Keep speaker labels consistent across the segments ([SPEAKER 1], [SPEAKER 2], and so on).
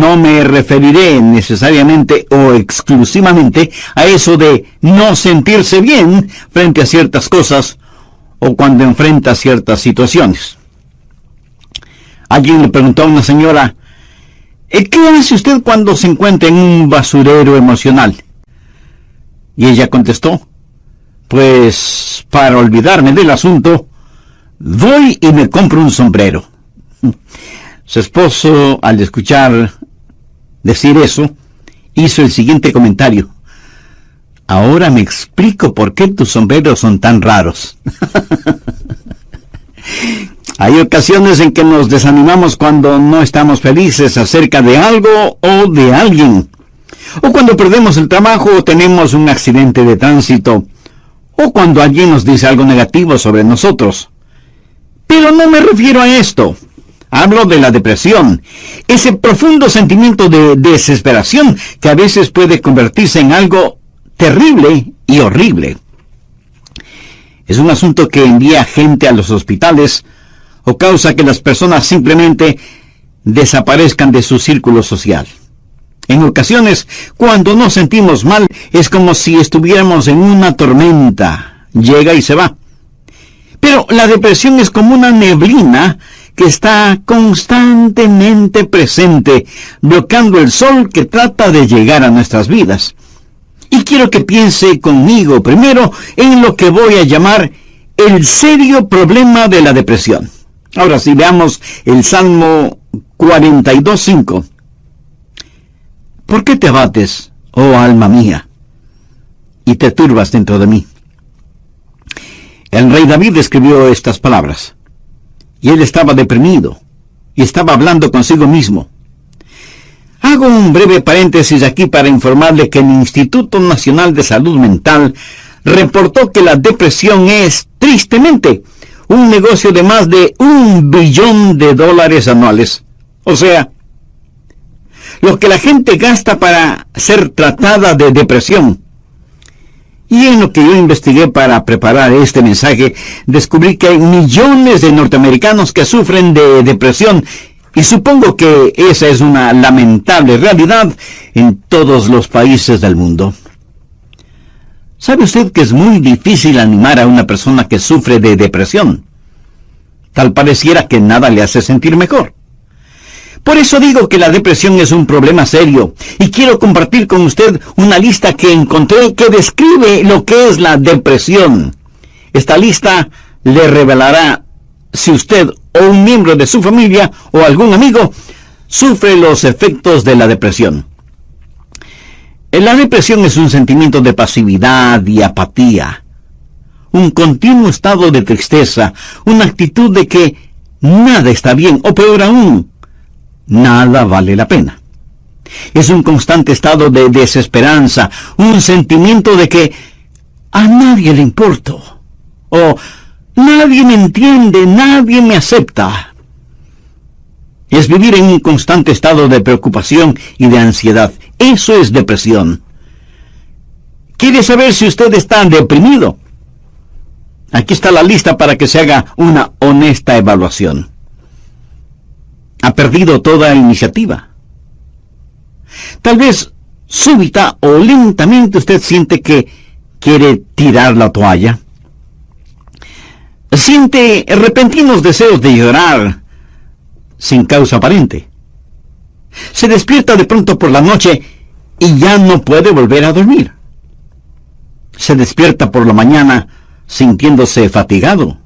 [SPEAKER 1] no me referiré necesariamente o exclusivamente a eso de no sentirse bien frente a ciertas cosas o cuando enfrenta ciertas situaciones. Alguien le preguntó a una señora, ¿qué hace usted cuando se encuentra en un basurero emocional? Y ella contestó, pues para olvidarme del asunto, voy y me compro un sombrero. Su esposo, al escuchar decir eso, hizo el siguiente comentario. Ahora me explico por qué tus sombreros son tan raros. Hay ocasiones en que nos desanimamos cuando no estamos felices acerca de algo o de alguien, o cuando perdemos el trabajo o tenemos un accidente de tránsito, o cuando alguien nos dice algo negativo sobre nosotros. Pero no me refiero a esto. Hablo de la depresión, ese profundo sentimiento de desesperación que a veces puede convertirse en algo terrible y horrible. Es un asunto que envía gente a los hospitales o causa que las personas simplemente desaparezcan de su círculo social. En ocasiones, cuando nos sentimos mal, es como si estuviéramos en una tormenta. Llega y se va. Pero la depresión es como una neblina que está constantemente presente, bloqueando el sol que trata de llegar a nuestras vidas. Y quiero que piense conmigo primero en lo que voy a llamar el serio problema de la depresión. Ahora sí, veamos el Salmo 42:5. ¿Por qué te abates, oh alma mía, y te turbas dentro de mí? El rey David escribió estas palabras, y él estaba deprimido, y estaba hablando consigo mismo. Hago un breve paréntesis aquí para informarle que el Instituto Nacional de Salud Mental reportó que la depresión es, tristemente, un negocio de más de $1 billón anuales. O sea, lo que la gente gasta para ser tratada de depresión. Y en lo que yo investigué para preparar este mensaje, descubrí que hay millones de norteamericanos que sufren de depresión, y supongo que esa es una lamentable realidad en todos los países del mundo. ¿Sabe usted que es muy difícil animar a una persona que sufre de depresión? Tal pareciera que nada le hace sentir mejor. Por eso digo que la depresión es un problema serio, y quiero compartir con usted una lista que encontré que describe lo que es la depresión. Esta lista le revelará si usted o un miembro de su familia o algún amigo sufre los efectos de la depresión. La depresión es un sentimiento de pasividad y apatía, un continuo estado de tristeza, una actitud de que nada está bien, o peor aún, nada vale la pena. Es un constante estado de desesperanza, un sentimiento de que a nadie le importo, o nadie me entiende, nadie me acepta. Es vivir en un constante estado de preocupación y de ansiedad. Eso es depresión. ¿Quiere saber si usted está deprimido? Aquí está la lista para que se haga una honesta evaluación. ¿Ha perdido toda iniciativa? Tal vez súbita o lentamente usted siente que quiere tirar la toalla. Siente repentinos deseos de llorar sin causa aparente. Se despierta de pronto por la noche y ya no puede volver a dormir. Se despierta por la mañana sintiéndose fatigado.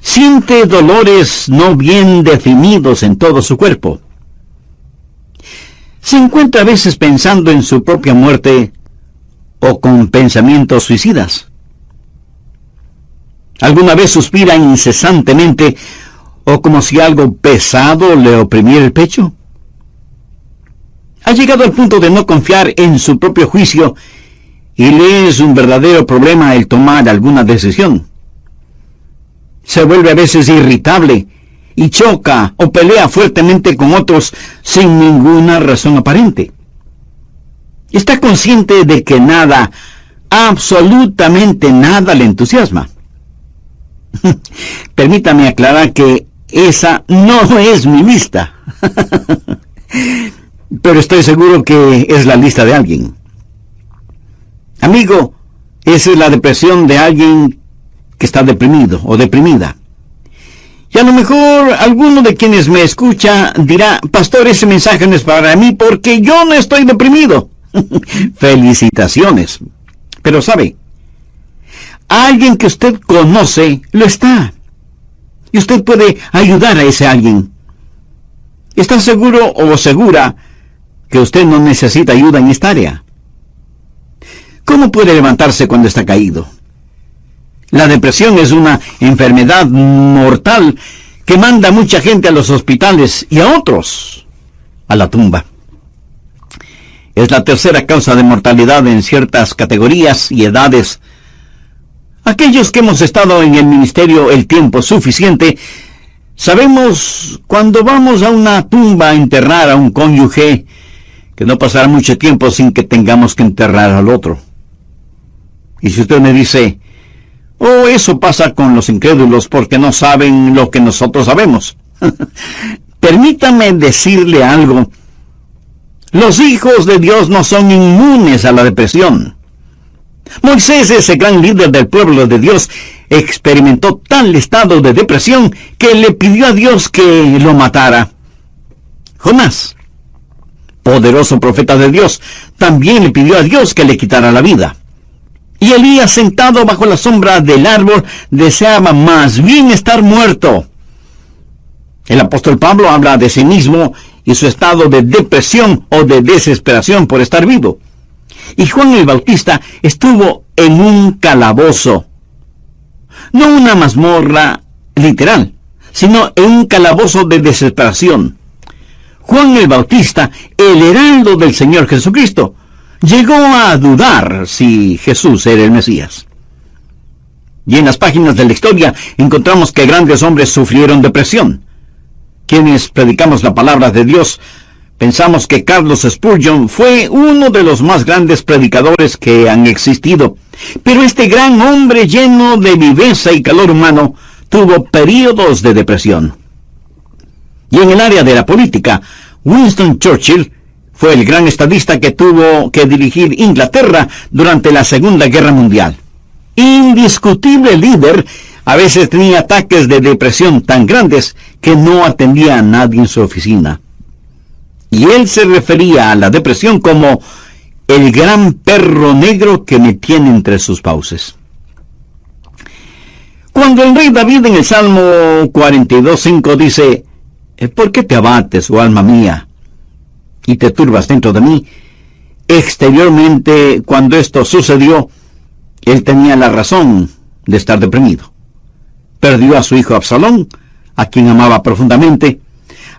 [SPEAKER 1] Siente dolores no bien definidos en todo su cuerpo. Se encuentra a veces pensando en su propia muerte o con pensamientos suicidas. ¿Alguna vez suspira incesantemente o como si algo pesado le oprimiera el pecho? Ha llegado al punto de no confiar en su propio juicio y le es un verdadero problema el tomar alguna decisión. Se vuelve a veces irritable y choca o pelea fuertemente con otros sin ninguna razón aparente. Está consciente de que nada, absolutamente nada le entusiasma. Permítame aclarar que esa no es mi lista. pero estoy seguro que es la lista de alguien. Amigo, esa es la depresión de alguien que está deprimido o deprimida. Y a lo mejor alguno de quienes me escucha dirá, pastor, ese mensaje no es para mí porque yo no estoy deprimido. Felicitaciones. Pero sabe, alguien que usted conoce lo está. Y usted puede ayudar a ese alguien. ¿Está seguro o segura que usted no necesita ayuda en esta área? ¿Cómo puede levantarse cuando está caído? La depresión es una enfermedad mortal que manda a mucha gente a los hospitales y a otros a la tumba. Es la tercera causa de mortalidad en ciertas categorías y edades. Aquellos que hemos estado en el ministerio el tiempo suficiente, sabemos cuando vamos a una tumba a enterrar a un cónyuge, que no pasará mucho tiempo sin que tengamos que enterrar al otro. Y si usted me dice, oh, eso pasa con los incrédulos porque no saben lo que nosotros sabemos. Permítame decirle algo. Los hijos de Dios no son inmunes a la depresión. Moisés, ese gran líder del pueblo de Dios, experimentó tal estado de depresión que le pidió a Dios que lo matara. Jonás, poderoso profeta de Dios, también le pidió a Dios que le quitara la vida. Y Elías, sentado bajo la sombra del árbol, deseaba más bien estar muerto. El apóstol Pablo habla de sí mismo y su estado de depresión o de desesperación por estar vivo. Y Juan el Bautista estuvo en un calabozo. No una mazmorra literal, sino en un calabozo de desesperación. Juan el Bautista, el heraldo del Señor Jesucristo, llegó a dudar si Jesús era el Mesías. Y en las páginas de la historia encontramos que grandes hombres sufrieron depresión. Quienes predicamos la palabra de Dios, pensamos que Carlos Spurgeon fue uno de los más grandes predicadores que han existido. Pero este gran hombre lleno de viveza y calor humano tuvo períodos de depresión. Y en el área de la política, Winston Churchill fue el gran estadista que tuvo que dirigir Inglaterra durante la Segunda Guerra Mundial. Indiscutible líder, a veces tenía ataques de depresión tan grandes que no atendía a nadie en su oficina. Y él se refería a la depresión como el gran perro negro que me tiene entre sus fauces. Cuando el rey David en el Salmo 42:5 dice, ¿por qué te abates, oh alma mía, y te turbas dentro de mí? Exteriormente, cuando esto sucedió, él tenía la razón de estar deprimido. Perdió a su hijo Absalón, a quien amaba profundamente,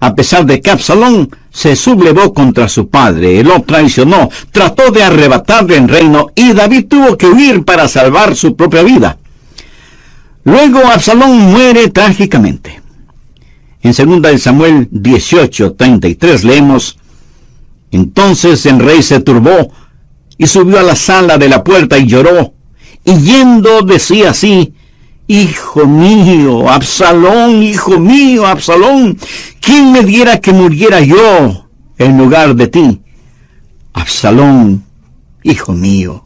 [SPEAKER 1] a pesar de que Absalón se sublevó contra su padre, lo traicionó, trató de arrebatarle el reino, y David tuvo que huir para salvar su propia vida. Luego Absalón muere trágicamente. En 2 Samuel 18:33 leemos, entonces el rey se turbó y subió a la sala de la puerta y lloró, y yendo decía así, hijo mío, Absalón, ¿quién me diera que muriera yo en lugar de ti? Absalón, hijo mío.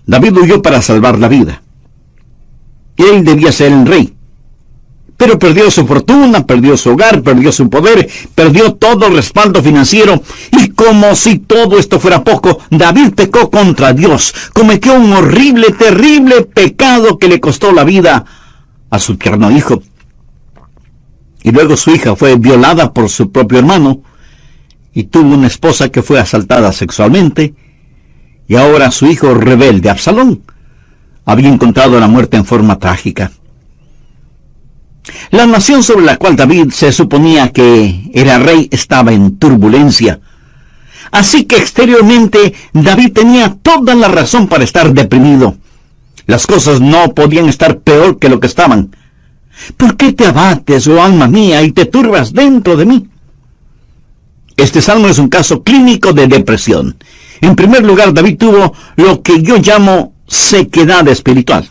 [SPEAKER 1] David huyó para salvar la vida. Él debía ser el rey. Pero perdió su fortuna, perdió su hogar, perdió su poder, perdió todo el respaldo financiero. Y como si todo esto fuera poco, David pecó contra Dios. Cometió un horrible, terrible pecado que le costó la vida a su tierno hijo. Y luego su hija fue violada por su propio hermano y tuvo una esposa que fue asaltada sexualmente. Y ahora su hijo rebelde, Absalón, había encontrado la muerte en forma trágica. La nación sobre la cual David se suponía que era rey estaba en turbulencia. Así que exteriormente David tenía toda la razón para estar deprimido. Las cosas no podían estar peor que lo que estaban. ¿Por qué te abates, oh alma mía, y te turbas dentro de mí? Este salmo es un caso clínico de depresión. En primer lugar, David tuvo lo que yo llamo sequedad espiritual.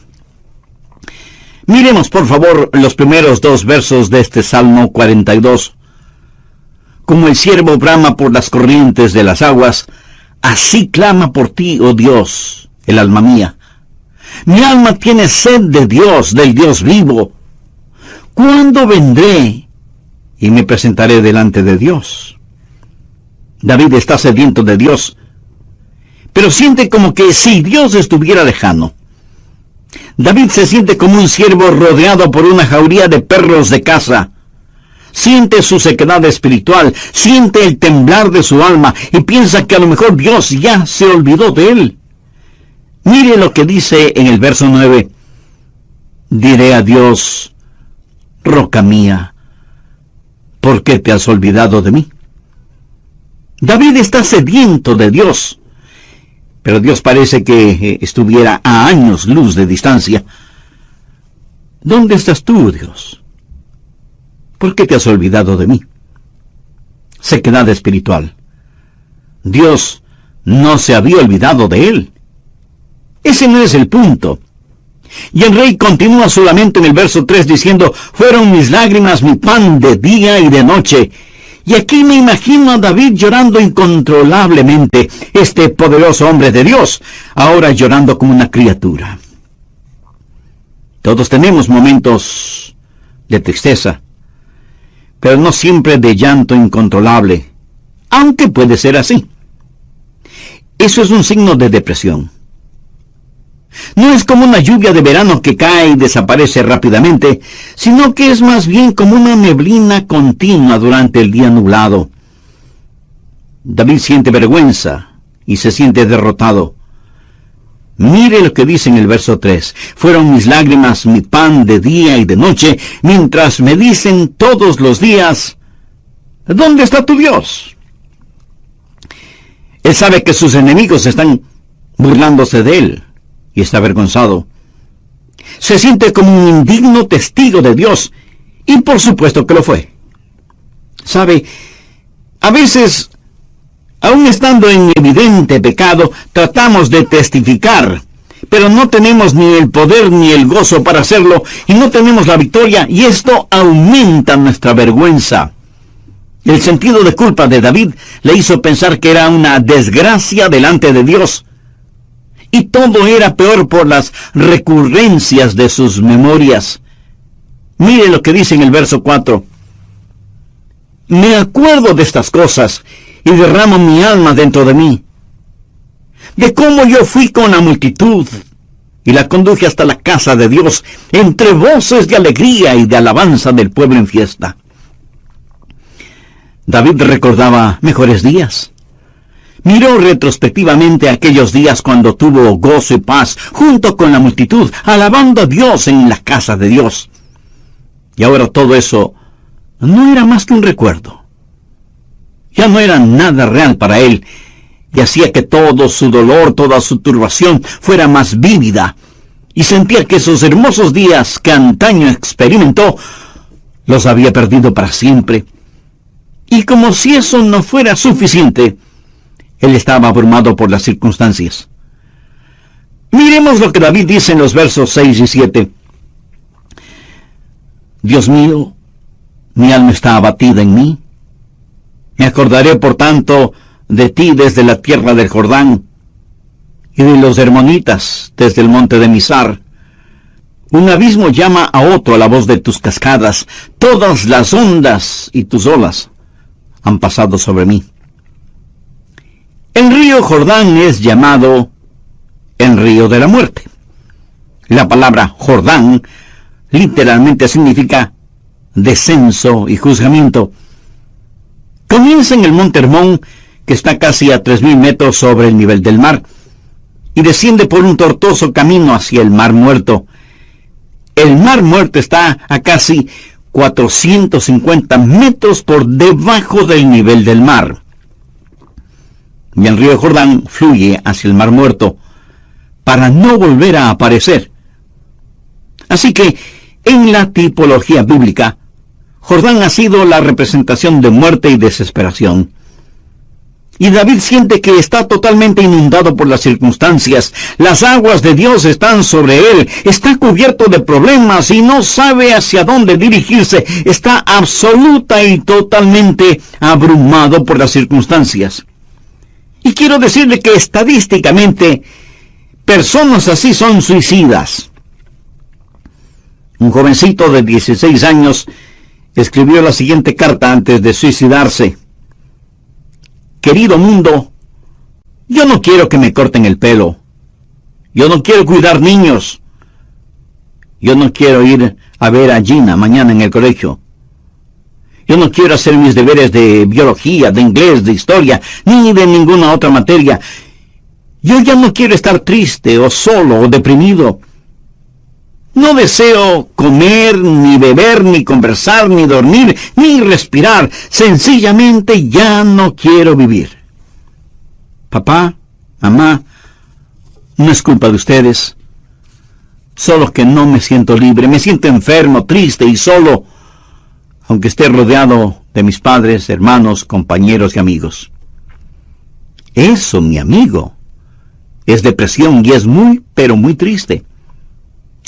[SPEAKER 1] Miremos, por favor, los primeros 2 versos de este Salmo 42. Como el ciervo brama por las corrientes de las aguas, así clama por ti, oh Dios, el alma mía. Mi alma tiene sed de Dios, del Dios vivo. ¿Cuándo vendré y me presentaré delante de Dios? David está sediento de Dios, pero siente como que si Dios estuviera lejano. David se siente como un ciervo rodeado por una jauría de perros de caza. Siente su sequedad espiritual, siente el temblar de su alma y piensa que a lo mejor Dios ya se olvidó de él. Mire lo que dice en el verso 9. Diré a Dios, roca mía, ¿por qué te has olvidado de mí? David está sediento de Dios, pero Dios parece que estuviera a años luz de distancia. ¿Dónde estás tú, Dios? ¿Por qué te has olvidado de mí? Sequedad espiritual. Dios no se había olvidado de él. Ese no es el punto. Y el rey continúa su lamento en el verso 3 diciendo, fueron mis lágrimas mi pan de día y de noche. Y aquí me imagino a David llorando incontrolablemente, este poderoso hombre de Dios, ahora llorando como una criatura. Todos tenemos momentos de tristeza, pero no siempre de llanto incontrolable, aunque puede ser así. Eso es un signo de depresión. No es como una lluvia de verano que cae y desaparece rápidamente, sino que es más bien como una neblina continua durante el día nublado. David siente vergüenza y se siente derrotado. Mire lo que dice en el verso 3. Fueron mis lágrimas mi pan de día y de noche, mientras me dicen todos los días, ¿dónde está tu Dios? Él sabe que sus enemigos están burlándose de él y está avergonzado. Se siente como un indigno testigo de Dios, y por supuesto que lo fue. Sabe, a veces, aun estando en evidente pecado, tratamos de testificar, pero no tenemos ni el poder ni el gozo para hacerlo, y no tenemos la victoria, y esto aumenta nuestra vergüenza. El sentido de culpa de David le hizo pensar que era una desgracia delante de Dios, y todo era peor por las recurrencias de sus memorias. Mire lo que dice en el verso 4. Me acuerdo de estas cosas y derramo mi alma dentro de mí, de cómo yo fui con la multitud y la conduje hasta la casa de Dios, entre voces de alegría y de alabanza del pueblo en fiesta. David recordaba mejores días. Miró retrospectivamente aquellos días cuando tuvo gozo y paz junto con la multitud, alabando a Dios en la casa de Dios. Y ahora todo eso no era más que un recuerdo. Ya no era nada real para él, y hacía que todo su dolor, toda su turbación fuera más vívida, y sentía que esos hermosos días que antaño experimentó, los había perdido para siempre. Y como si eso no fuera suficiente, él estaba abrumado por las circunstancias. Miremos lo que David dice en los versos 6 y 7. Dios mío, mi alma está abatida en mí. Me acordaré, por tanto, de ti desde la tierra del Jordán, y de los hermonitas desde el monte de Mizar. Un abismo llama a otro a la voz de tus cascadas. Todas las ondas y tus olas han pasado sobre mí. El río Jordán es llamado el río de la muerte. La palabra Jordán literalmente significa descenso y juzgamiento. Comienza en el monte Hermón, que está casi a 3.000 metros sobre el nivel del mar, y desciende por un tortuoso camino hacia el Mar Muerto. El Mar Muerto está a casi 450 metros por debajo del nivel del mar. Y el río Jordán fluye hacia el Mar Muerto para no volver a aparecer. Así que, en la tipología bíblica, Jordán ha sido la representación de muerte y desesperación. Y David siente que está totalmente inundado por las circunstancias. Las aguas de Dios están sobre él. Está cubierto de problemas y no sabe hacia dónde dirigirse. Está absoluta y totalmente abrumado por las circunstancias. Y quiero decirle que estadísticamente, personas así son suicidas. Un jovencito de 16 años escribió la siguiente carta antes de suicidarse. Querido mundo, yo no quiero que me corten el pelo. Yo no quiero cuidar niños. Yo no quiero ir a ver a Gina mañana en el colegio. Yo no quiero hacer mis deberes de biología, de inglés, de historia, ni de ninguna otra materia. Yo ya no quiero estar triste o solo o deprimido. No deseo comer, ni beber, ni conversar, ni dormir, ni respirar. Sencillamente ya no quiero vivir. Papá, mamá, no es culpa de ustedes. Solo que no me siento libre. Me siento enfermo, triste y solo, aunque esté rodeado de mis padres, hermanos, compañeros y amigos. Eso, mi amigo, es depresión y es muy, pero muy triste.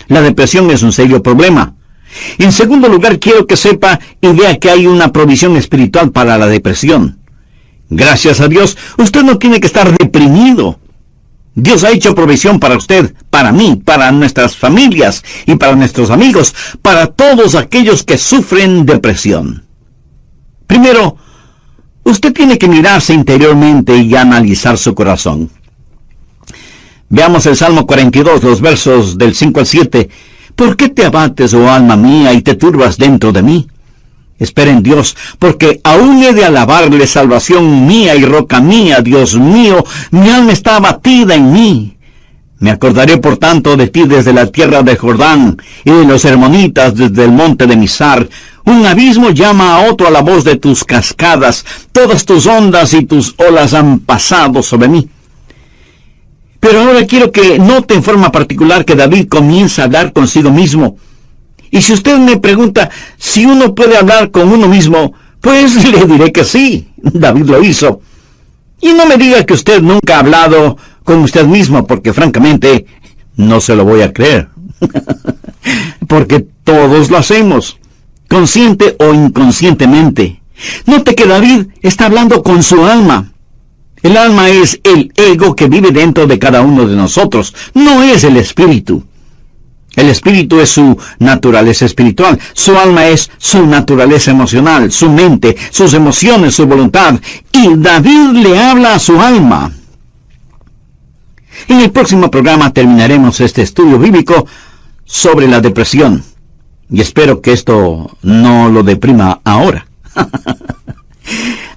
[SPEAKER 1] La depresión es un serio problema. En segundo lugar, quiero que sepa y vea que hay una provisión espiritual para la depresión. Gracias a Dios, usted no tiene que estar deprimido. Dios ha hecho provisión para usted, para mí, para nuestras familias y para nuestros amigos, para todos aquellos que sufren depresión. Primero, usted tiene que mirarse interiormente y analizar su corazón. Veamos el Salmo 42, los versos del 5 al 7. ¿Por qué te abates, oh alma mía, y te turbas dentro de mí? Espera en Dios, porque aún he de alabarle, salvación mía y roca mía, Dios mío, mi alma está abatida en mí. Me acordaré por tanto de ti desde la tierra de Jordán, y de los hermonitas desde el monte de Mizar. Un abismo llama a otro a la voz de tus cascadas, todas tus ondas y tus olas han pasado sobre mí. Pero ahora quiero que note en forma particular que David comienza a hablar consigo mismo. Y si usted me pregunta si uno puede hablar con uno mismo, pues le diré que sí, David lo hizo. Y no me diga que usted nunca ha hablado con usted mismo, porque francamente no se lo voy a creer. Porque todos lo hacemos, consciente o inconscientemente. Note que David está hablando con su alma. El alma es el ego que vive dentro de cada uno de nosotros, no es el espíritu. El espíritu es su naturaleza espiritual, su alma es su naturaleza emocional, su mente, sus emociones, su voluntad. Y David le habla a su alma. En el próximo programa terminaremos este estudio bíblico sobre la depresión. Y espero que esto no lo deprima ahora.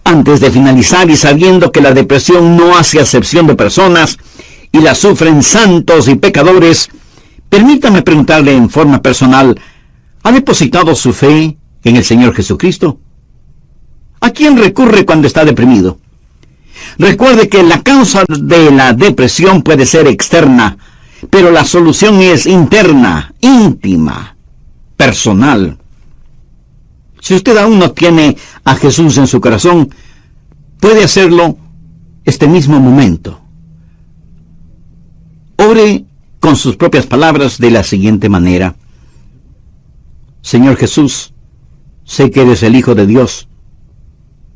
[SPEAKER 1] Antes de finalizar y sabiendo que la depresión no hace acepción de personas y la sufren santos y pecadores, permítame preguntarle en forma personal, ¿ha depositado su fe en el Señor Jesucristo? ¿A quién recurre cuando está deprimido? Recuerde que la causa de la depresión puede ser externa, pero la solución es interna, íntima, personal. Si usted aún no tiene a Jesús en su corazón, puede hacerlo este mismo momento. Ore con sus propias palabras de la siguiente manera. Señor Jesús, sé que eres el Hijo de Dios,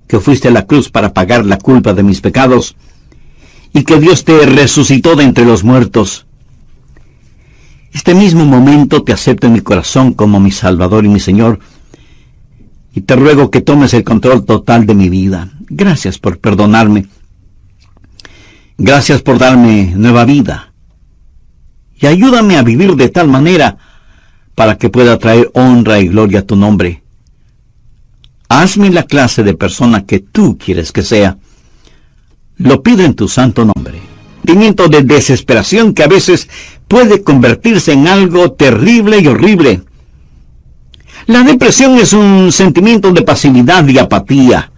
[SPEAKER 1] que fuiste a la cruz para pagar la culpa de mis pecados, y que Dios te resucitó de entre los muertos. Este mismo momento te acepto en mi corazón como mi Salvador y mi Señor, y te ruego que tomes el control total de mi vida. Gracias por perdonarme. Gracias por darme nueva vida. Y ayúdame a vivir de tal manera para que pueda traer honra y gloria a tu nombre. Hazme la clase de persona que tú quieres que sea. Lo pido en tu santo nombre. Sentimiento de desesperación que a veces puede convertirse en algo terrible y horrible. La depresión es un sentimiento de pasividad y apatía,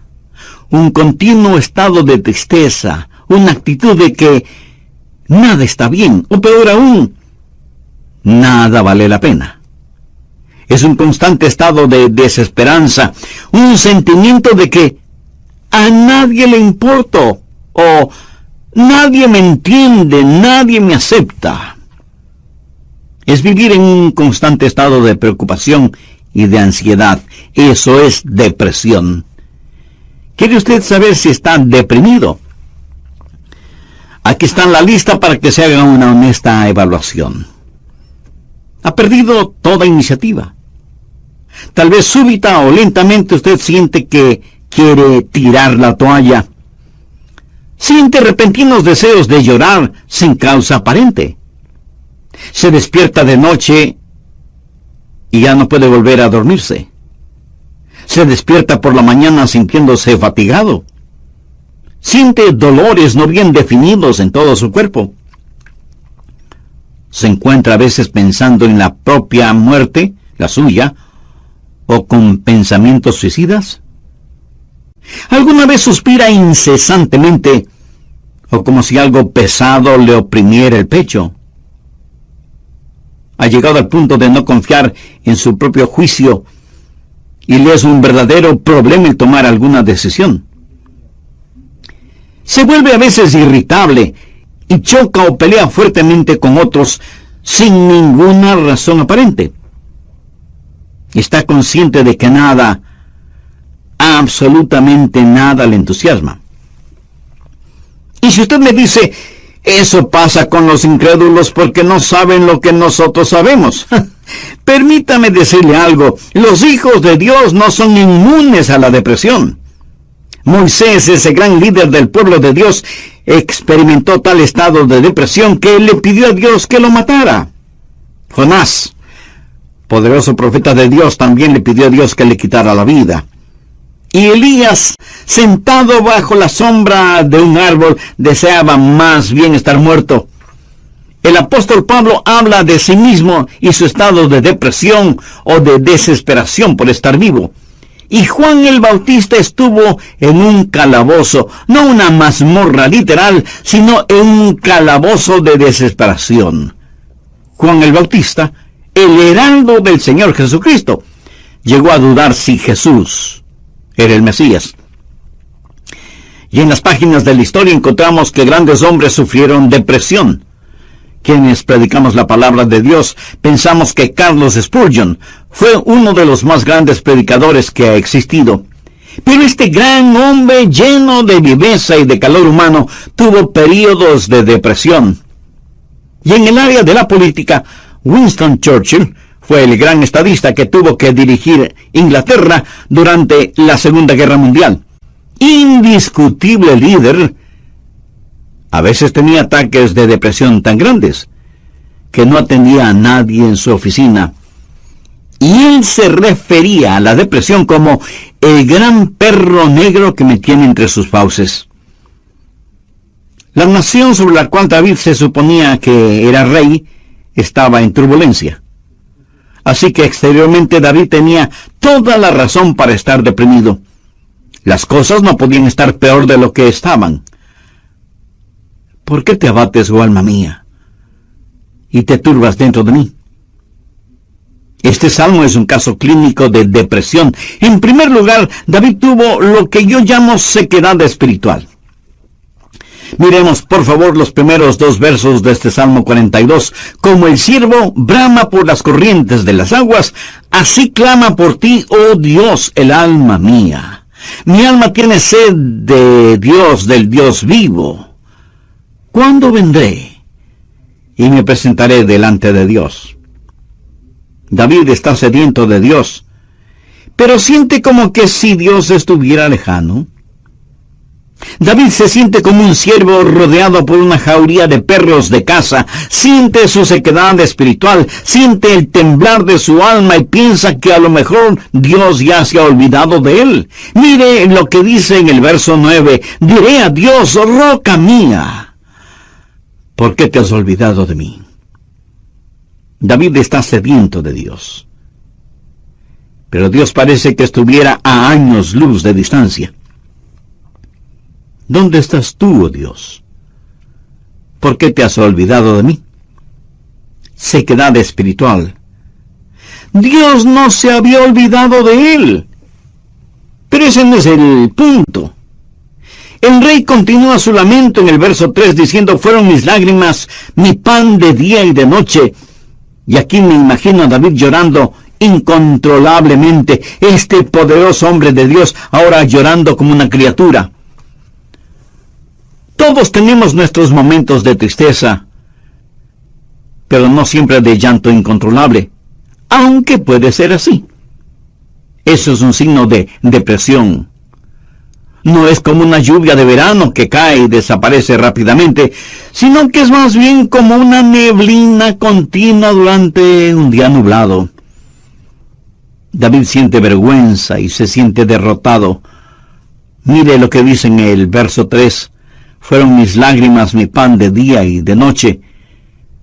[SPEAKER 1] un continuo estado de tristeza, una actitud de que nada está bien, o peor aún, nada vale la pena. Es un constante estado de desesperanza, un sentimiento de que a nadie le importo, o nadie me entiende, nadie me acepta. Es vivir en un constante estado de preocupación y de ansiedad. Eso es depresión. ¿Quiere usted saber si está deprimido? Aquí está en la lista para que se haga una honesta evaluación. Ha perdido toda iniciativa. Tal vez súbita o lentamente usted siente que quiere tirar la toalla. Siente repentinos deseos de llorar sin causa aparente. Se despierta de noche y ya no puede volver a dormirse. Se despierta por la mañana sintiéndose fatigado. Siente dolores no bien definidos en todo su cuerpo. Se encuentra a veces pensando en la propia muerte, la suya, o con pensamientos suicidas. ¿Alguna vez suspira incesantemente o como si algo pesado le oprimiera el pecho? Ha llegado al punto de no confiar en su propio juicio y le es un verdadero problema el tomar alguna decisión. Se vuelve a veces irritable y choca o pelea fuertemente con otros sin ninguna razón aparente. Está consciente de que nada, absolutamente nada le entusiasma. Y si usted me dice, eso pasa con los incrédulos porque no saben lo que nosotros sabemos. Permítame decirle algo, los hijos de Dios no son inmunes a la depresión. Moisés, ese gran líder del pueblo de Dios, experimentó tal estado de depresión que él le pidió a Dios que lo matara. Jonás, poderoso profeta de Dios, también le pidió a Dios que le quitara la vida. Y Elías, sentado bajo la sombra de un árbol, deseaba más bien estar muerto. El apóstol Pablo habla de sí mismo y su estado de depresión o de desesperación por estar vivo. Y Juan el Bautista estuvo en un calabozo, no una mazmorra literal, sino en un calabozo de desesperación. Juan el Bautista, el heraldo del Señor Jesucristo, llegó a dudar si Jesús era el Mesías. Y en las páginas de la historia encontramos que grandes hombres sufrieron depresión. Quienes predicamos la palabra de Dios pensamos que Carlos Spurgeon fue uno de los más grandes predicadores que ha existido. Pero este gran hombre lleno de viveza y de calor humano tuvo períodos de depresión. Y en el área de la política, Winston Churchill fue el gran estadista que tuvo que dirigir Inglaterra durante la Segunda Guerra Mundial. Indiscutible líder. A veces tenía ataques de depresión tan grandes que no atendía a nadie en su oficina. Y él se refería a la depresión como el gran perro negro que me tiene entre sus fauces. La nación sobre la cual David se suponía que era rey estaba en turbulencia. Así que exteriormente David tenía toda la razón para estar deprimido. Las cosas no podían estar peor de lo que estaban. ¿Por qué te abates, oh alma mía, y te turbas dentro de mí? Este salmo es un caso clínico de depresión. En primer lugar, David tuvo lo que yo llamo sequedad espiritual. Miremos, por favor, los primeros 2 versos de este Salmo 42. Como el ciervo brama por las corrientes de las aguas, así clama por ti, oh Dios, el alma mía. Mi alma tiene sed de Dios, del Dios vivo. ¿Cuándo vendré y me presentaré delante de Dios? David está sediento de Dios, pero siente como que si Dios estuviera lejano. David se siente como un ciervo rodeado por una jauría de perros de caza. Siente su sequedad espiritual, siente el temblar de su alma y piensa que a lo mejor Dios ya se ha olvidado de él. Mire lo que dice en el verso 9. Diré a Dios, roca mía, ¿por qué te has olvidado de mí? David está sediento de Dios. Pero Dios parece que estuviera a años luz de distancia. ¿Dónde estás tú, oh Dios? ¿Por qué te has olvidado de mí? Sequedad espiritual. Dios no se había olvidado de él. Pero ese no es el punto. El rey continúa su lamento en el verso 3 diciendo: fueron mis lágrimas mi pan de día y de noche. Y aquí me imagino a David llorando incontrolablemente, este poderoso hombre de Dios ahora llorando como una criatura. Todos tenemos nuestros momentos de tristeza, pero no siempre de llanto incontrolable, aunque puede ser así. Eso es un signo de depresión. No es como una lluvia de verano que cae y desaparece rápidamente, sino que es más bien como una neblina continua durante un día nublado. David siente vergüenza y se siente derrotado. Mire lo que dice en el verso 3. Fueron mis lágrimas mi pan de día y de noche,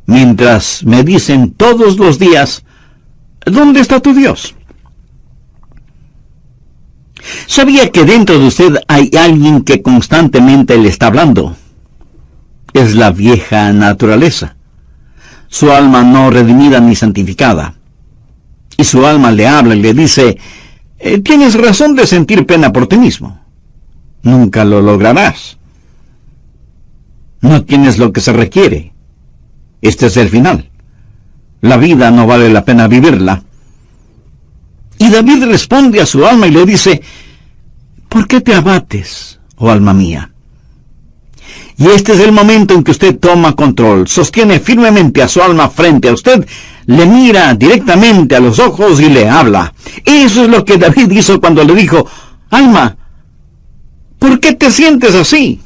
[SPEAKER 1] mientras me dicen todos los días: ¿dónde está tu Dios? ¿Sabía que dentro de usted hay alguien que constantemente le está hablando? Es la vieja naturaleza, su alma no redimida ni santificada. Y su alma le habla y le dice: tienes razón de sentir pena por ti mismo. Nunca lo lograrás. No tienes lo que se requiere. Este es el final. La vida no vale la pena vivirla. Y David responde a su alma y le dice: ¿por qué te abates, oh alma mía? Y este es el momento en que usted toma control, sostiene firmemente a su alma frente a usted, le mira directamente a los ojos y le habla. Eso es lo que David hizo cuando le dijo: alma, ¿por qué te sientes así?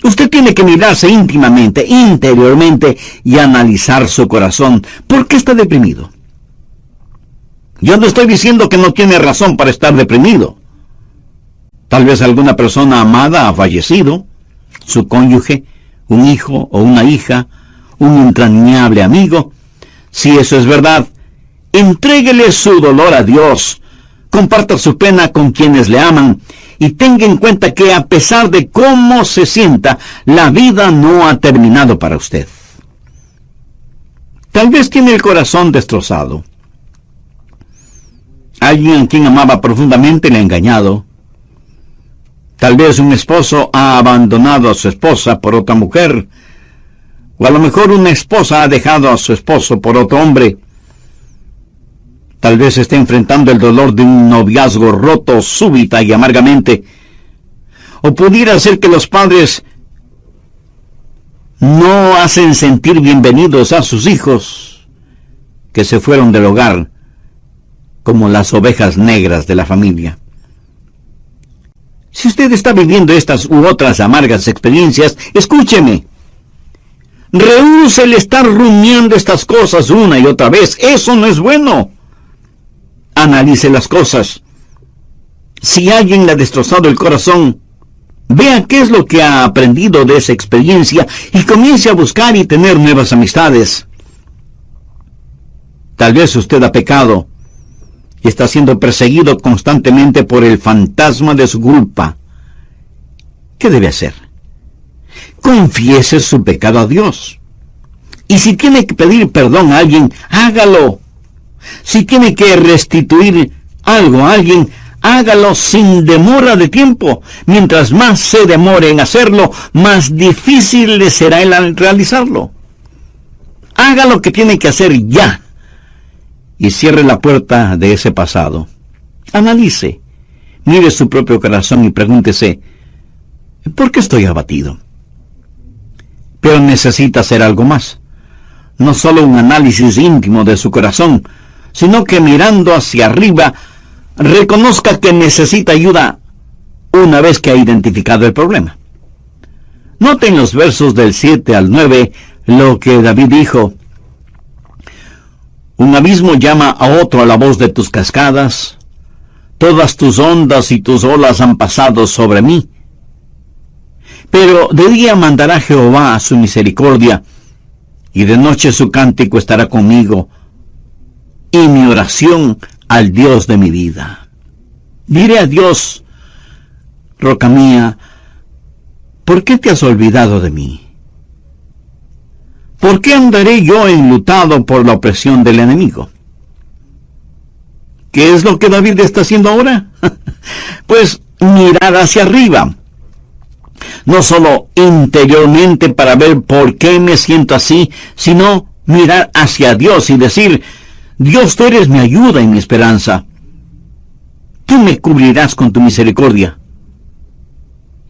[SPEAKER 1] Usted tiene que mirarse íntimamente, interiormente, y analizar su corazón. ¿Por qué está deprimido? Yo no estoy diciendo que no tiene razón para estar deprimido. Tal vez alguna persona amada ha fallecido, su cónyuge, un hijo o una hija, un entrañable amigo. Si eso es verdad, entréguele su dolor a Dios, comparta su pena con quienes le aman, y tenga en cuenta que a pesar de cómo se sienta, la vida no ha terminado para usted. Tal vez tiene el corazón destrozado. Alguien a quien amaba profundamente le ha engañado. Tal vez un esposo ha abandonado a su esposa por otra mujer, o a lo mejor una esposa ha dejado a su esposo por otro hombre. Tal vez esté enfrentando el dolor de un noviazgo roto súbita y amargamente. O pudiera ser que los padres no hacen sentir bienvenidos a sus hijos que se fueron del hogar como las ovejas negras de la familia. Si usted está viviendo estas u otras amargas experiencias, escúcheme. Rehúse el estar rumiando estas cosas una y otra vez. Eso no es bueno. Analice las cosas. Si alguien le ha destrozado el corazón, vea qué es lo que ha aprendido de esa experiencia y comience a buscar y tener nuevas amistades. Tal vez usted ha pecado y está siendo perseguido constantemente por el fantasma de su culpa. ¿Qué debe hacer? Confiese su pecado a Dios. Y si tiene que pedir perdón a alguien, hágalo. Si tiene que restituir algo a alguien, hágalo sin demora de tiempo. Mientras más se demore en hacerlo, más difícil le será el realizarlo. Haga lo que tiene que hacer ya. Y cierre la puerta de ese pasado. Analice, mire su propio corazón y pregúntese: ¿por qué estoy abatido? Pero necesita hacer algo más. No solo un análisis íntimo de su corazón, sino que mirando hacia arriba, reconozca que necesita ayuda una vez que ha identificado el problema. Noten los versos del 7 al 9 lo que David dijo: un abismo llama a otro a la voz de tus cascadas, todas tus ondas y tus olas han pasado sobre mí. Pero de día mandará Jehová su misericordia, y de noche su cántico estará conmigo, y mi oración al Dios de mi vida. Diré a Dios: roca mía, ¿por qué te has olvidado de mí? ¿Por qué andaré yo enlutado por la opresión del enemigo? ¿Qué es lo que David está haciendo ahora? Pues mirar hacia arriba, no solo interiormente para ver por qué me siento así, sino mirar hacia Dios y decir: Dios, tú eres mi ayuda y mi esperanza. Tú me cubrirás con tu misericordia.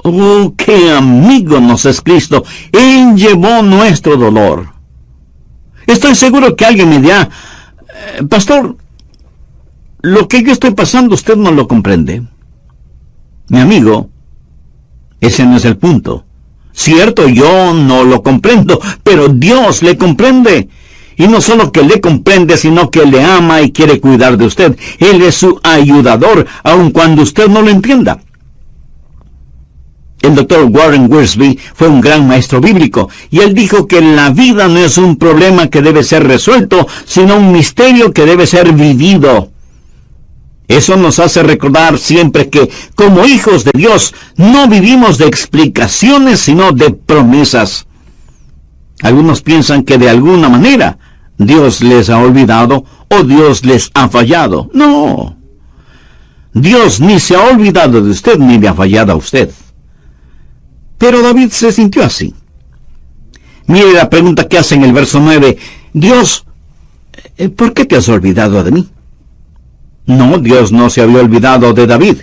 [SPEAKER 1] Oh, qué amigo nos es Cristo. Él llevó nuestro dolor. Estoy seguro que alguien me dirá: pastor, lo que yo estoy pasando usted no lo comprende. Mi amigo, ese no es el punto. Cierto, yo no lo comprendo, pero Dios le comprende. Y no solo que le comprende, sino que le ama y quiere cuidar de usted. Él es su ayudador, aun cuando usted no lo entienda. El doctor Warren Wiersbe fue un gran maestro bíblico, y él dijo que la vida no es un problema que debe ser resuelto, sino un misterio que debe ser vivido. Eso nos hace recordar siempre que, como hijos de Dios, no vivimos de explicaciones, sino de promesas. Algunos piensan que de alguna manera Dios les ha olvidado o Dios les ha fallado. No. Dios ni se ha olvidado de usted ni le ha fallado a usted. Pero David se sintió así. Mire la pregunta que hace en el verso 9. Dios, ¿por qué te has olvidado de mí? No, Dios no se había olvidado de David.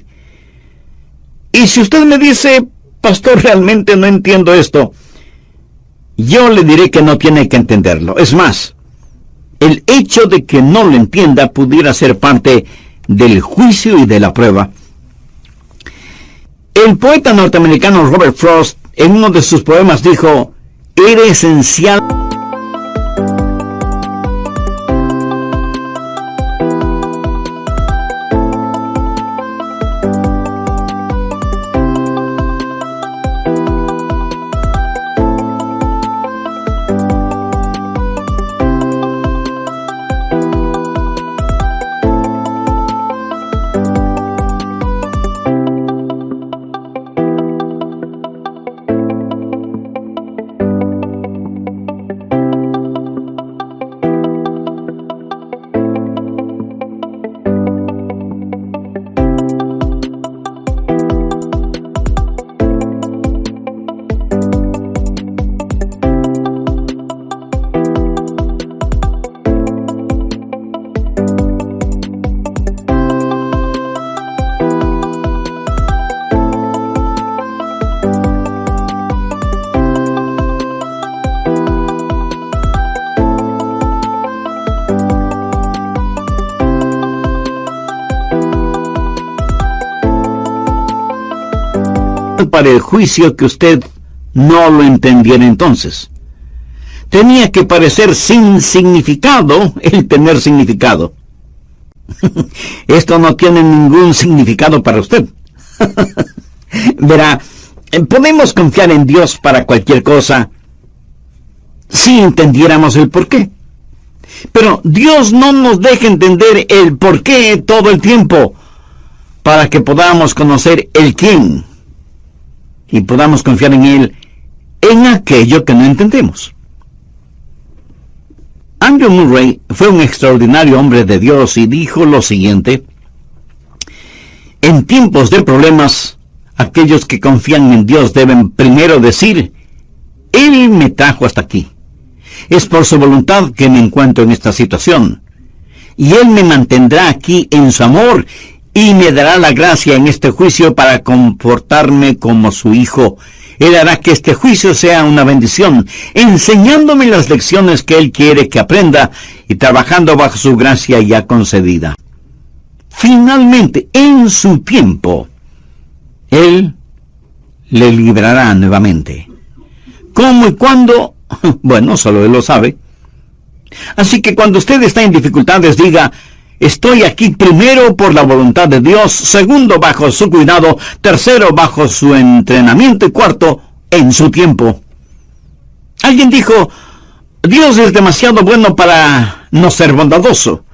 [SPEAKER 1] Y si usted me dice: pastor, realmente no entiendo esto, yo le diré que no tiene que entenderlo. Es más, el hecho de que no lo entienda pudiera ser parte del juicio y de la prueba. El poeta norteamericano Robert Frost, en uno de sus poemas, dijo: era esencial para el juicio que usted no lo entendiera entonces. Tenía que parecer sin significado el tener significado. Esto no tiene ningún significado para usted. Verá, podemos confiar en Dios para cualquier cosa si entendiéramos el porqué. Pero Dios no nos deja entender el porqué todo el tiempo para que podamos conocer el quién y podamos confiar en Él en aquello que no entendemos. Andrew Murray fue un extraordinario hombre de Dios y dijo lo siguiente: en tiempos de problemas, aquellos que confían en Dios deben primero decir: Él me trajo hasta aquí. Es por su voluntad que me encuentro en esta situación. Y Él me mantendrá aquí en su amor y me dará la gracia en este juicio para comportarme como su hijo. Él hará que este juicio sea una bendición, enseñándome las lecciones que Él quiere que aprenda y trabajando bajo su gracia ya concedida. Finalmente, en su tiempo, Él le librará nuevamente. ¿Cómo y cuándo? Bueno, solo Él lo sabe. Así que cuando usted está en dificultades, diga: estoy aquí primero por la voluntad de Dios, segundo bajo su cuidado, tercero bajo su entrenamiento y cuarto en su tiempo. Alguien dijo: Dios es demasiado bueno para no ser bondadoso,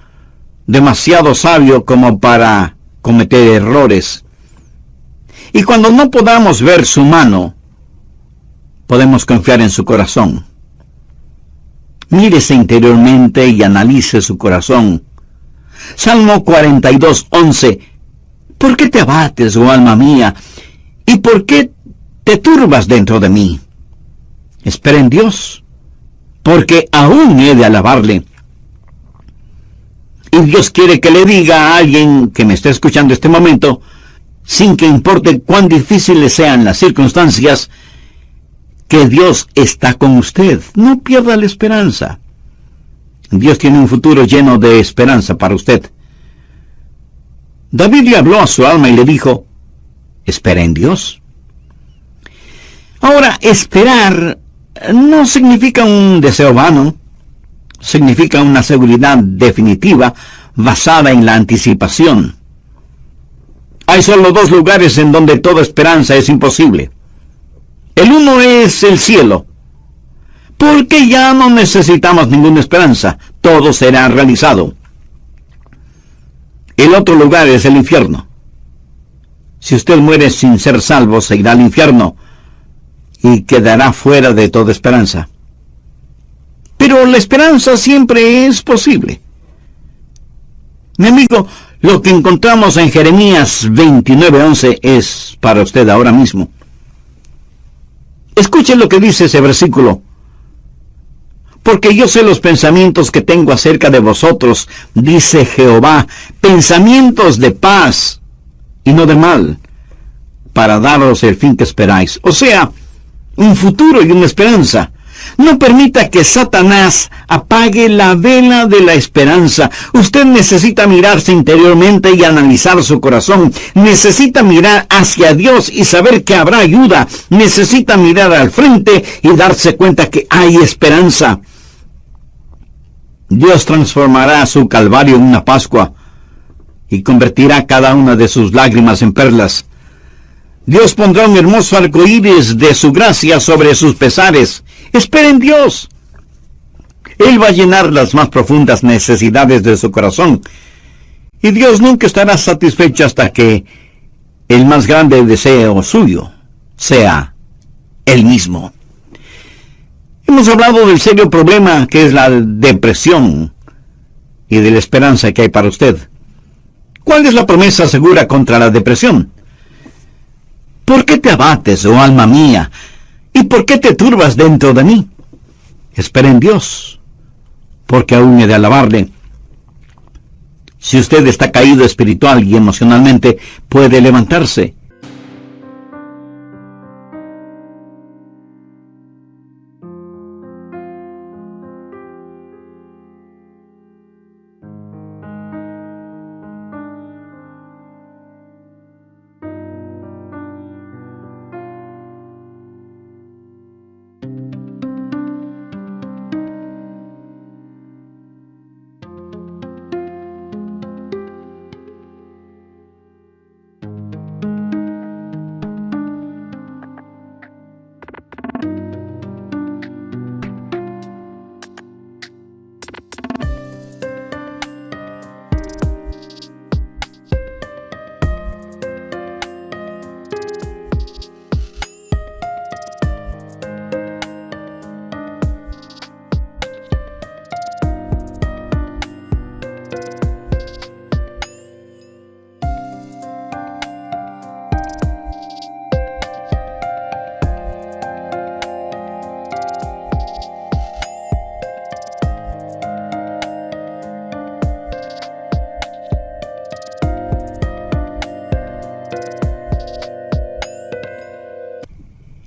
[SPEAKER 1] demasiado sabio como para cometer errores. Y cuando no podamos ver su mano, podemos confiar en su corazón. Mírese interiormente y analice su corazón. Salmo 42:11. ¿Por qué te abates, oh alma mía? ¿Y por qué te turbas dentro de mí? Espera en Dios, porque aún he de alabarle. Y Dios quiere que le diga a alguien que me esté escuchando este momento, sin que importe cuán difíciles sean las circunstancias, que Dios está con usted. No pierda la esperanza. Dios tiene un futuro lleno de esperanza para usted. David le habló a su alma y le dijo, espera en Dios. Ahora, esperar no significa un deseo vano, significa una seguridad definitiva basada en la anticipación. Hay solo dos lugares en donde toda esperanza es imposible. El uno es el cielo, porque ya no necesitamos ninguna esperanza, todo será realizado. El otro lugar es el infierno. Si usted muere sin ser salvo, se irá al infierno y quedará fuera de toda esperanza. Pero la esperanza siempre es posible. Mi amigo, lo que encontramos en Jeremías 29:11 es para usted ahora mismo. Escuche lo que dice ese versículo. Porque yo sé los pensamientos que tengo acerca de vosotros, dice Jehová, pensamientos de paz y no de mal, para daros el fin que esperáis. O sea, un futuro y una esperanza. No permita que Satanás apague la vela de la esperanza. Usted necesita mirarse interiormente y analizar su corazón. Necesita mirar hacia Dios y saber que habrá ayuda. Necesita mirar al frente y darse cuenta que hay esperanza. Dios transformará su calvario en una Pascua y convertirá cada una de sus lágrimas en perlas. Dios pondrá un hermoso arco iris de su gracia sobre sus pesares. Espera en Dios. Él va a llenar las más profundas necesidades de su corazón. Y Dios nunca estará satisfecho hasta que el más grande deseo suyo sea Él mismo. Hemos hablado del serio problema que es la depresión y de la esperanza que hay para usted. ¿Cuál es la promesa segura contra la depresión? ¿Por qué te abates, oh alma mía? ¿Y por qué te turbas dentro de mí? Espera en Dios, porque aún he de alabarle. Si usted está caído espiritual y emocionalmente, puede levantarse.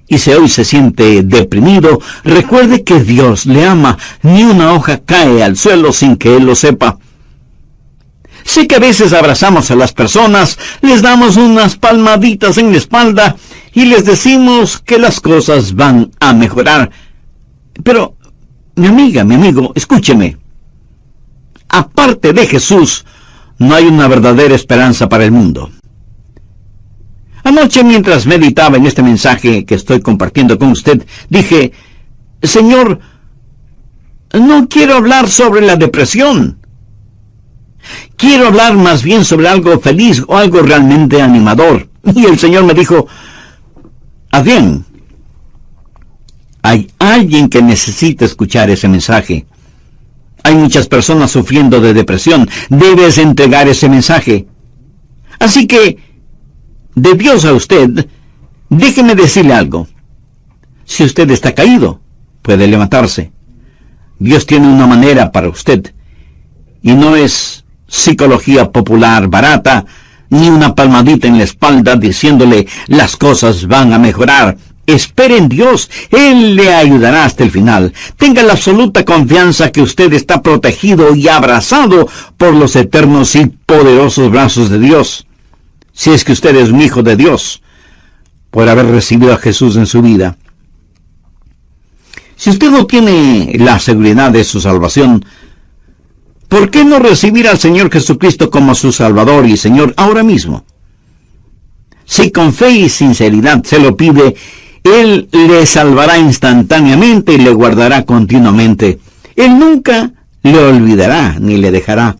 [SPEAKER 1] Y si hoy se siente deprimido, recuerde que Dios le ama. Ni una hoja cae al suelo sin que Él lo sepa. Sé que a veces abrazamos a las personas, les damos unas palmaditas en la espalda y les decimos que las cosas van a mejorar. Pero, mi amiga, mi amigo, escúcheme. Aparte de Jesús, no hay una verdadera esperanza para el mundo. Anoche, mientras meditaba en este mensaje que estoy compartiendo con usted, dije, Señor, no quiero hablar sobre la depresión. Quiero hablar más bien sobre algo feliz o algo realmente animador. Y el Señor me dijo, Adrián, hay alguien que necesita escuchar ese mensaje. Hay muchas personas sufriendo de depresión. Debes entregar ese mensaje. Así que, de Dios a usted, Déjeme decirle algo. Si usted está caído, puede levantarse. Dios tiene una manera para usted. Y no es psicología popular barata, ni una palmadita en la espalda diciéndole las cosas van a mejorar. Espere en Dios, Él le ayudará hasta el final. Tenga la absoluta confianza que usted está protegido y abrazado por los eternos y poderosos brazos de Dios. Si es que usted es un hijo de Dios, por haber recibido a Jesús en su vida. Si usted no tiene la seguridad de su salvación, ¿por qué no recibir al Señor Jesucristo como su Salvador y Señor ahora mismo? Si con fe y sinceridad se lo pide, Él le salvará instantáneamente y le guardará continuamente. Él nunca le olvidará ni le dejará.